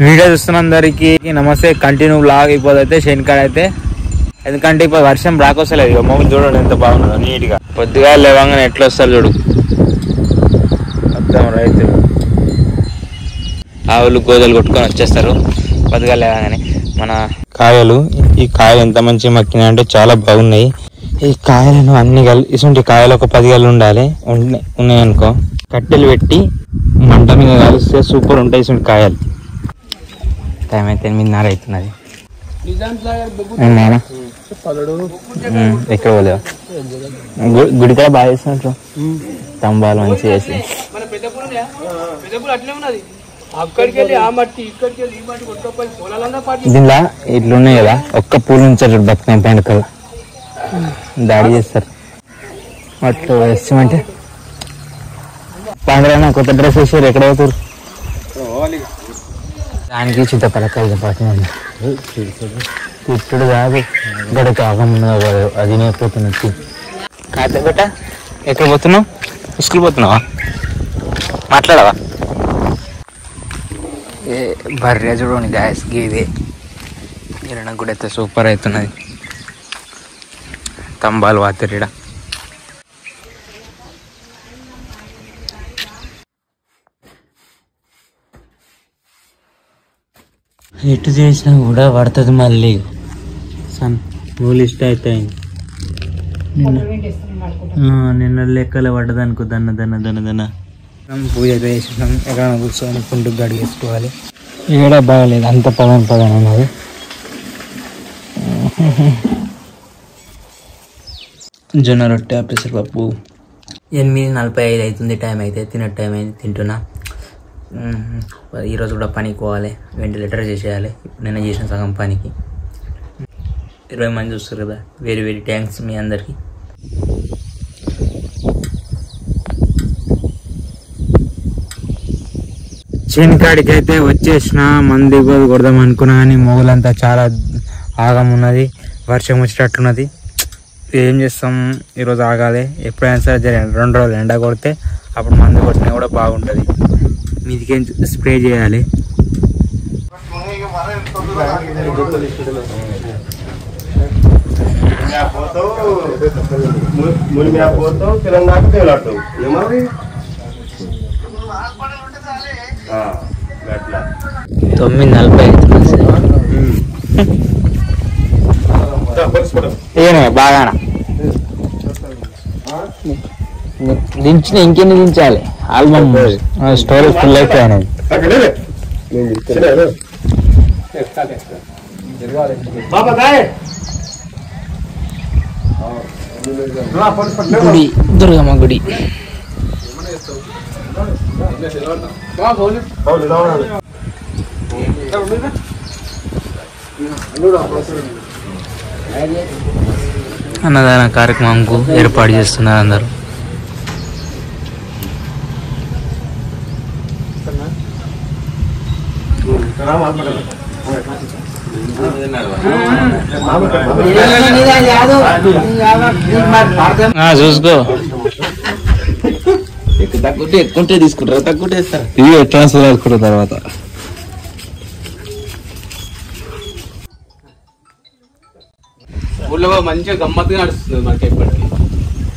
Video చూస్తున్న అందరికి నమస్తే. కంటిన్యూ బ్లాగ్ అయిపోతే శనికాడ అయితే, ఎందుకంటే ఇప్పుడు వర్షం రాకొస్తలేదు. ఇక మొబైల్ చూడండి ఎంత బాగున్నదో నీట్ గా. పొద్దుగా లేవంగానే ఎట్లా వస్తారు చూడు, మొత్తం రైతులు ఆవులు గోదలు కొట్టుకొని వచ్చేస్తారు పొద్దుగా లేవగానే. మన కాయలు, ఈ కాయలు ఎంత మంచిగా మక్కినాయి అంటే చాలా బాగున్నాయి. ఈ కాయలను అన్ని ఇటువంటి కాయలు ఒక 10 గళ్ళు ఉండాలి. ఉన్నాయనుకో, కట్టెలు పెట్టి మంట మీద కలిస్తే సూపర్ ఉంటాయి ఇటువంటి కాయలు. టైం అయితే 8:30 అవుతున్నది. ఎక్కడ పోలేవు, గుడికాడ బాగా చేస్తున్నట్లు స్తంభాలు మంచిగా చేసి. దీనిలా ఇట్లున్నాయి కదా, ఒక్క పూలు ఉంచారు చూడు బతుకమ్మ పండుగ దాడి చేస్తారు. అట్లా వేస్తామంటే పండుగ కొత్త డ్రెస్ వేసారు, ఎక్కడ పోతారు దానికి చింతపలకాయ పడుతుంది. కుట్టుడు కాదు గడక ఆగమున్నది, అది నేర్పోతున్నట్టు కాదు. బెట్ట ఎక్కడ పోతున్నావు? స్కూల్ పోతున్నావా? మాట్లాడవా? ఏ బర్రె చూడండి గ్యాస్ గీదే కిరణ కూడా అయితే సూపర్ అవుతున్నది. స్తంభాలు వాతరిడ ఎటు చేసినా కూడా పడుతుంది. మళ్ళీ సన్ మూలు ఇష్ట అవుతాయి. నిన్న లెక్కలే పడ్డదనుకో, దన్న దన్న దన్న దన్న పూజ చేసినాం. ఎక్కడ కూర్చొని కుంటుకు గడిగేసుకోవాలి. ఇక్కడ బాగలేదు, అంత పదం అన్నది. జొన్న రొట్టె పెసరపప్పు. 8:45 అవుతుంది. టైం అయితే తినే టైం అయింది. తింటున్నా. ఈరోజు కూడా పనికి పోవాలి, వెంటిలేటర్ చేసేయాలి. నిన్న చేసిన సగం పనికి 20 మంది చూస్తారు కదా. వెరీ వెరీ థ్యాంక్స్ మీ అందరికీ. చేనికాడికి అయితే వచ్చేసిన. మంది కొడదాం అనుకున్నా కానీ మొగలంతా చాలా ఆగం ఉన్నది, వర్షం వచ్చేటట్లున్నది. ఏం చేస్తాం, ఈరోజు ఆగాలి. ఎప్పుడైనా సరే 2 రోజులు ఎండ కొడితే అప్పుడు మందు కొట్టినా కూడా బాగుంటుంది. మీదికేం స్ప్రే చేయాలి. ఏమే బాగా దించిన, ఇంకెన్ని దించాలి? ఆల్బమ్ స్టోరేజ్ ఫుల్ అయిపోయినది. గుడి, దుర్గమ్మ గుడి. అన్నదాన కార్యక్రమంకు ఏర్పాటు చేస్తున్నారు అందరూ. చూసుకో, ఎక్కుంటే తీసుకుంటారు, తక్కువ ఇవి ట్రాన్స్ఫర్ చేసుకుంటారు. తర్వాత ఊళ్ళో మంచిగా గమ్మత్తుగా నడుస్తుంది మనకి ఎప్పటికీ.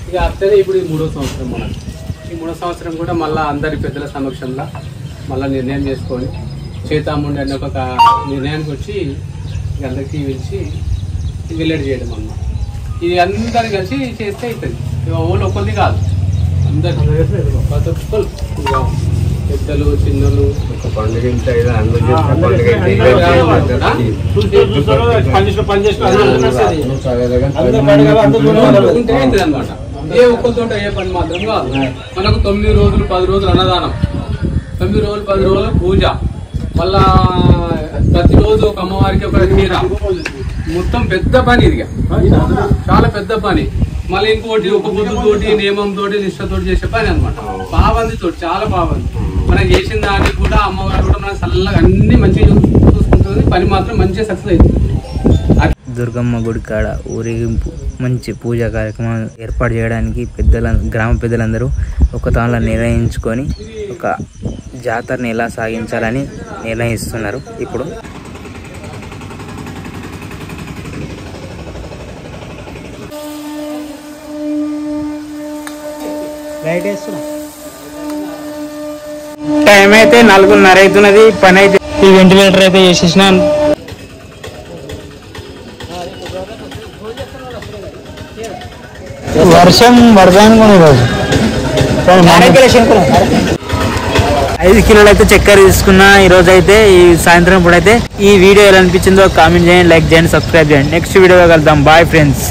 ఇక అట్లనే ఇప్పుడు ఈ 3వ సంవత్సరం మనకి. ఈ 3వ సంవత్సరం కూడా మళ్ళీ అందరి పెద్దల సమక్షంలో మళ్ళీ నిర్ణయం చేసుకొని చేతాముండి అనే ఒక నిర్ణయానికి వచ్చి అందరికీ పిలిచి వెల్లడి చేయడం అన్నమాట. ఇది అందరు కలిసి చేస్తే అవుతుంది. ఇక ఓళ్ళు ఒక్కరిది కాదు, అందరు ప్రతి ఒక్కరు, పెద్దలు చిన్నలు. ఒక పండుగ అనమాట. ఏ ఒక్కరితో ఏ పని మాత్రం కాదు. మనకు 9 రోజులు 10 రోజులు అన్నదానం, 9 రోజులు 10 రోజులు పూజ, మళ్ళా ప్రతిరోజు ఒక అమ్మవారికి ఒక చీర. మొత్తం పెద్ద పని ఇది, చాలా పెద్ద పని. మళ్ళీ ఇంకోటి ఒక బుద్ధుతోటి, నియమంతో, నిష్ఠతోటి చేసే పని అనమాట. పాబందితో, చాలా పాబంది. మనం చేసిన దానికి కూడా అమ్మవారు కూడా మనకు చల్లగా అన్ని మంచిగా చూసుకుంటుంది. పని మాత్రం మంచిగా సక్సెస్ అవుతుంది. దుర్గమ్మ గుడి కాడ ఊరేగింపు మంచి పూజా కార్యక్రమం ఏర్పాటు చేయడానికి గ్రామ పెద్దలందరూ ఒక తాను నిర్ణయించుకొని ఒక జాతరని ఎలా సాగించాలని నిర్ణయిస్తున్నారు. ఇప్పుడు టైం అయితే 4:30 అవుతున్నది. పని అయితే ఈ వెంటిలేటర్ అయితే చేసేసిన. వర్షం పడదాను 5 కిలోలు అయితే చక్కెర తీసుకున్నా ఈరోజు అయితే. ఈ సాయంత్రం పూట అయితే ఈ వీడియో ఎలా అనిపించిందో కామెంట్ చేయండి, లైక్ చేయండి, సబ్స్క్రైబ్ చేయండి. నెక్స్ట్ వీడియోలో కలుద్దాం. Bye friends.